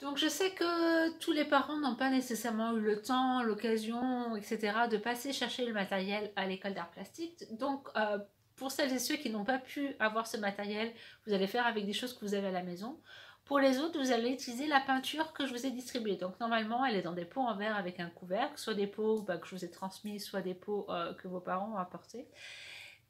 Donc je sais que tous les parents n'ont pas nécessairement eu le temps, l'occasion, etc. de passer chercher le matériel à l'école d'art plastique. Donc pour celles et ceux qui n'ont pas pu avoir ce matériel, vous allez faire avec des choses que vous avez à la maison. Pour les autres, vous allez utiliser la peinture que je vous ai distribuée. Donc normalement, elle est dans des pots en verre avec un couvercle, soit des pots que je vous ai transmis, soit des pots que vos parents ont apportés.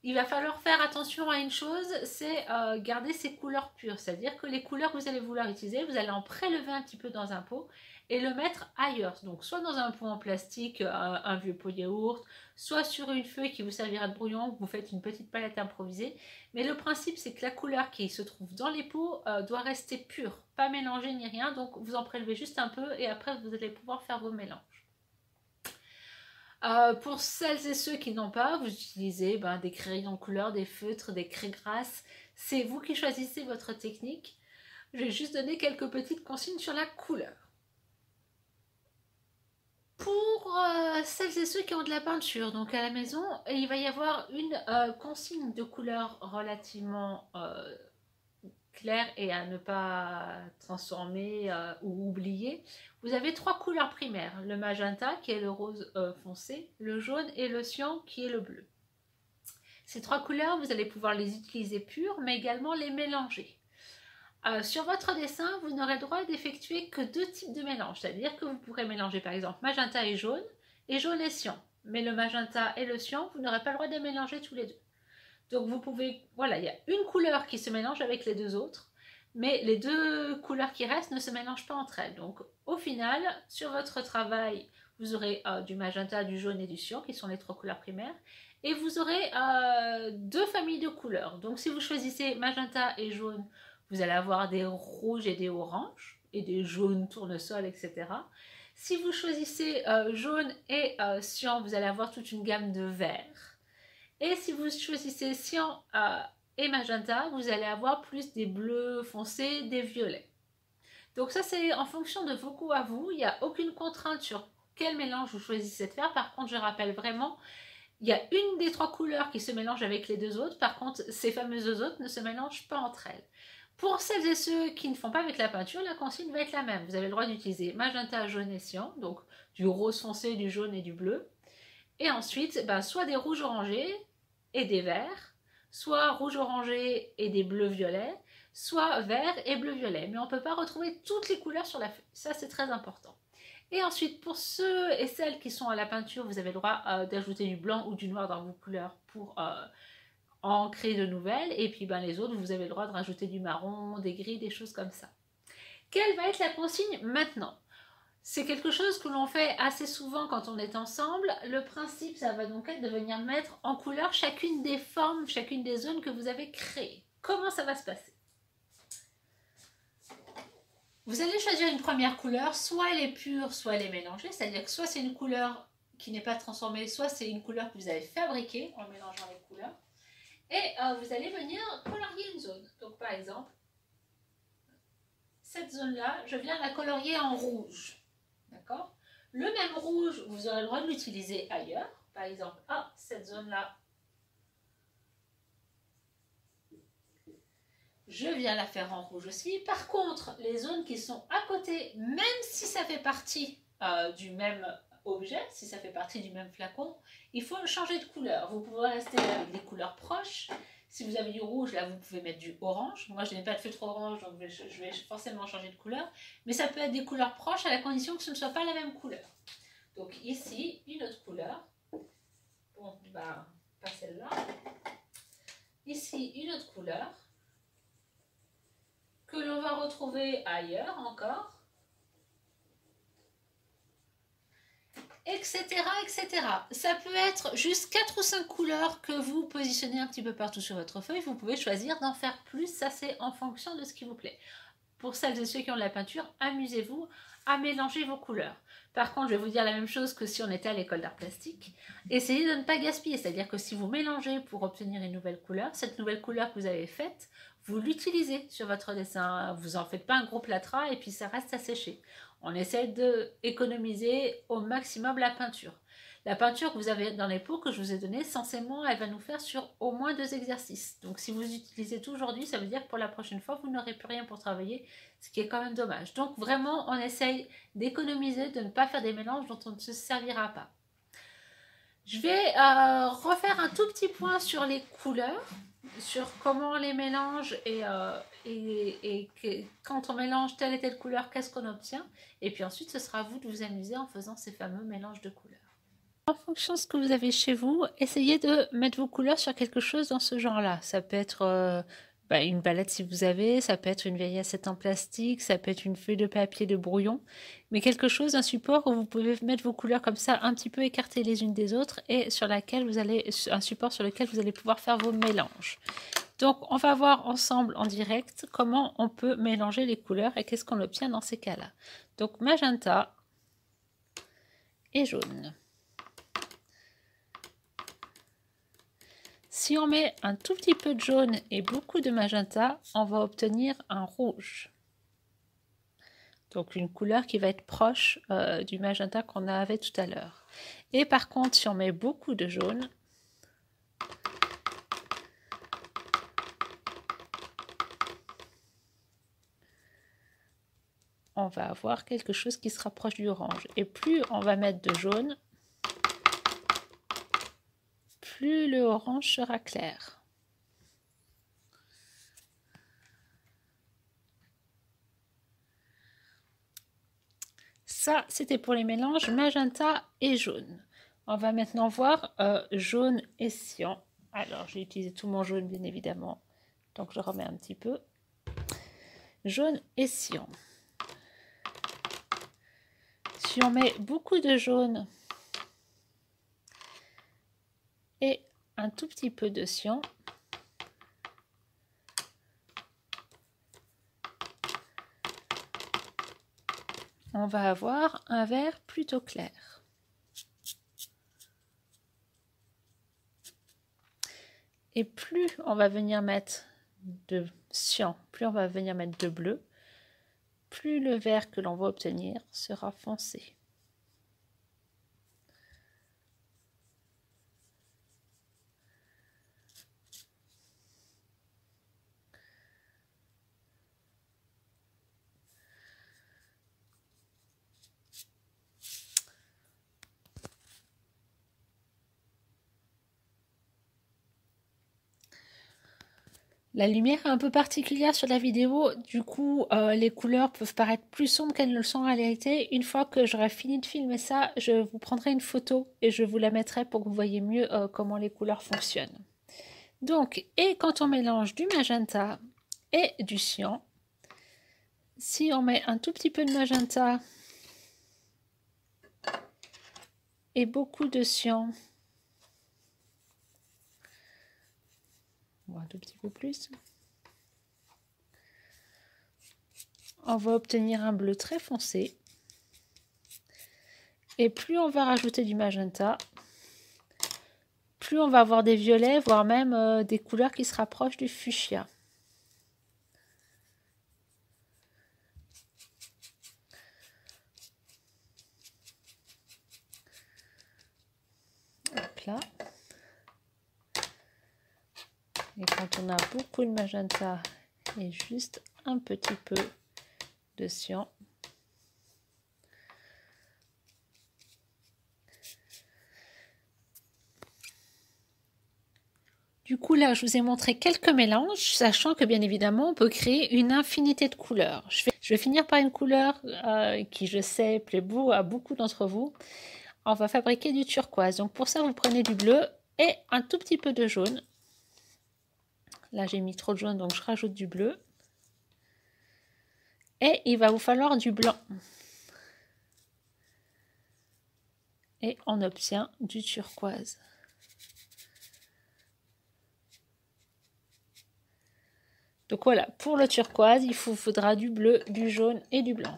Il va falloir faire attention à une chose, c'est garder ces couleurs pures. C'est-à-dire que les couleurs que vous allez vouloir utiliser, vous allez en prélever un petit peu dans un pot et le mettre ailleurs. Donc soit dans un pot en plastique, un vieux pot de yaourt, soit sur une feuille qui vous servira de brouillon, vous faites une petite palette improvisée. Mais le principe, c'est que la couleur qui se trouve dans les pots doit rester pure, pas mélangée ni rien. Donc vous en prélevez juste un peu et après vous allez pouvoir faire vos mélanges. Pour celles et ceux qui n'ont pas, vous utilisez des crayons couleur, des feutres, des craies grasses. C'est vous qui choisissez votre technique. Je vais juste donner quelques petites consignes sur la couleur. Pour celles et ceux qui ont de la peinture, donc à la maison, il va y avoir une consigne de couleur relativement clair et à ne pas transformer ou oublier. Vous avez trois couleurs primaires, le magenta qui est le rose foncé, le jaune et le cyan qui est le bleu. Ces trois couleurs, vous allez pouvoir les utiliser pures, mais également les mélanger. Sur votre dessin, vous n'aurez le droit d'effectuer que deux types de mélange, c'est-à-dire que vous pourrez mélanger par exemple magenta et jaune et cyan. Mais le magenta et le cyan, vous n'aurez pas le droit de les mélanger tous les deux. Donc vous pouvez, voilà, il y a une couleur qui se mélange avec les deux autres, mais les deux couleurs qui restent ne se mélangent pas entre elles. Donc au final, sur votre travail, vous aurez du magenta, du jaune et du cyan, qui sont les trois couleurs primaires, et vous aurez deux familles de couleurs. Donc si vous choisissez magenta et jaune, vous allez avoir des rouges et des oranges, et des jaunes tournesol, etc. Si vous choisissez jaune et cyan, vous allez avoir toute une gamme de verts. Et si vous choisissez cyan et magenta, vous allez avoir plus des bleus foncés, des violets. Donc ça, c'est en fonction de vos goûts à vous. Il n'y a aucune contrainte sur quel mélange vous choisissez de faire. Par contre, je rappelle vraiment, il y a une des trois couleurs qui se mélange avec les deux autres. Par contre, ces fameuses deux autres ne se mélangent pas entre elles. Pour celles et ceux qui ne font pas avec la peinture, la consigne va être la même. Vous avez le droit d'utiliser magenta, jaune et cyan, donc du rose foncé, du jaune et du bleu. Et ensuite, soit des rouges orangés et des verts, soit rouge orangé et des bleus violets, soit vert et bleu violet. Mais on ne peut pas retrouver toutes les couleurs sur la feuille. Ça, c'est très important. Et ensuite, pour ceux et celles qui sont à la peinture, vous avez le droit d'ajouter du blanc ou du noir dans vos couleurs pour en créer de nouvelles. Et puis les autres, vous avez le droit de rajouter du marron, des gris, des choses comme ça. Quelle va être la consigne maintenant ? C'est quelque chose que l'on fait assez souvent quand on est ensemble. Le principe, ça va donc être de venir mettre en couleur chacune des formes, chacune des zones que vous avez créées. Comment ça va se passer ? Vous allez choisir une première couleur, soit elle est pure, soit elle est mélangée, c'est-à-dire que soit c'est une couleur qui n'est pas transformée, soit c'est une couleur que vous avez fabriquée en mélangeant les couleurs. Et vous allez venir colorier une zone. Donc par exemple, cette zone-là, je viens la colorier en rouge. D'accord ? Le même rouge, vous aurez le droit de l'utiliser ailleurs. Par exemple, cette zone-là, je viens la faire en rouge aussi. Par contre, les zones qui sont à côté, même si ça fait partie du même objet, si ça fait partie du même flacon, il faut changer de couleur. Vous pouvez rester avec des couleurs proches. Si vous avez du rouge, là, vous pouvez mettre du orange. Moi, je n'ai pas de feutre orange, donc je vais forcément changer de couleur. Mais ça peut être des couleurs proches à la condition que ce ne soit pas la même couleur. Donc ici, une autre couleur. Bon, pas celle-là. Ici, une autre couleur. Que l'on va retrouver ailleurs encore. Etc., etc. Ça peut être juste 4 ou 5 couleurs que vous positionnez un petit peu partout sur votre feuille. Vous pouvez choisir d'en faire plus, ça c'est en fonction de ce qui vous plaît. Pour celles et ceux qui ont de la peinture, amusez-vous à mélanger vos couleurs. Par contre, je vais vous dire la même chose que si on était à l'école d'art plastique. Essayez de ne pas gaspiller, c'est-à-dire que si vous mélangez pour obtenir une nouvelle couleur, cette nouvelle couleur que vous avez faite, vous l'utilisez sur votre dessin. Vous n'en faites pas un gros plâtras et puis ça reste à sécher. On essaie d'économiser au maximum la peinture. La peinture que vous avez dans les pots que je vous ai donné, censément, elle va nous faire sur au moins 2 exercices. Donc si vous utilisez tout aujourd'hui, ça veut dire que pour la prochaine fois, vous n'aurez plus rien pour travailler, ce qui est quand même dommage. Donc vraiment, on essaye d'économiser, de ne pas faire des mélanges dont on ne se servira pas. Je vais refaire un tout petit point sur les couleurs, sur comment on les mélange et quand on mélange telle et telle couleur, qu'est-ce qu'on obtient. Et puis ensuite, ce sera à vous de vous amuser en faisant ces fameux mélanges de couleurs. En fonction de ce que vous avez chez vous, essayez de mettre vos couleurs sur quelque chose dans ce genre-là. Ça peut être une palette si vous avez, ça peut être une vieille assiette en plastique, ça peut être une feuille de papier de brouillon, mais quelque chose, un support où vous pouvez mettre vos couleurs comme ça, un petit peu écartées les unes des autres, et sur laquelle vous allez, un support sur lequel vous allez pouvoir faire vos mélanges. Donc on va voir ensemble en direct comment on peut mélanger les couleurs et qu'est-ce qu'on obtient dans ces cas-là. Donc magenta et jaune. Si on met un tout petit peu de jaune et beaucoup de magenta, on va obtenir un rouge. Donc une couleur qui va être proche du magenta qu'on avait tout à l'heure. Et par contre, si on met beaucoup de jaune, on va avoir quelque chose qui se rapproche du orange. Et plus on va mettre de jaune, plus le orange sera clair. Ça, c'était pour les mélanges magenta et jaune. On va maintenant voir jaune et cyan. Alors, j'ai utilisé tout mon jaune, bien évidemment. Donc, je remets un petit peu. Jaune et cyan. Si on met beaucoup de jaune et un tout petit peu de cyan, on va avoir un vert plutôt clair. Et plus on va venir mettre de cyan, plus on va venir mettre de bleu, plus le vert que l'on va obtenir sera foncé. La lumière est un peu particulière sur la vidéo, du coup les couleurs peuvent paraître plus sombres qu'elles ne le sont en réalité. Une fois que j'aurai fini de filmer ça, je vous prendrai une photo et je vous la mettrai pour que vous voyez mieux comment les couleurs fonctionnent. Donc, et quand on mélange du magenta et du cyan, si on met un tout petit peu de magenta et beaucoup de cyan, un tout petit peu plus, on va obtenir un bleu très foncé. Et plus on va rajouter du magenta, plus on va avoir des violets, voire même des couleurs qui se rapprochent du fuchsia. Hop là. Et quand on a beaucoup de magenta et juste un petit peu de cyan, du coup là je vous ai montré quelques mélanges, sachant que bien évidemment on peut créer une infinité de couleurs. Je vais finir par une couleur qui je sais plaît à beaucoup d'entre vous. On va fabriquer du turquoise, donc pour ça vous prenez du bleu et un tout petit peu de jaune. Là j'ai mis trop de jaune donc je rajoute du bleu. Et il va vous falloir du blanc. Et on obtient du turquoise. Donc voilà, pour le turquoise, il vous faudra du bleu, du jaune et du blanc.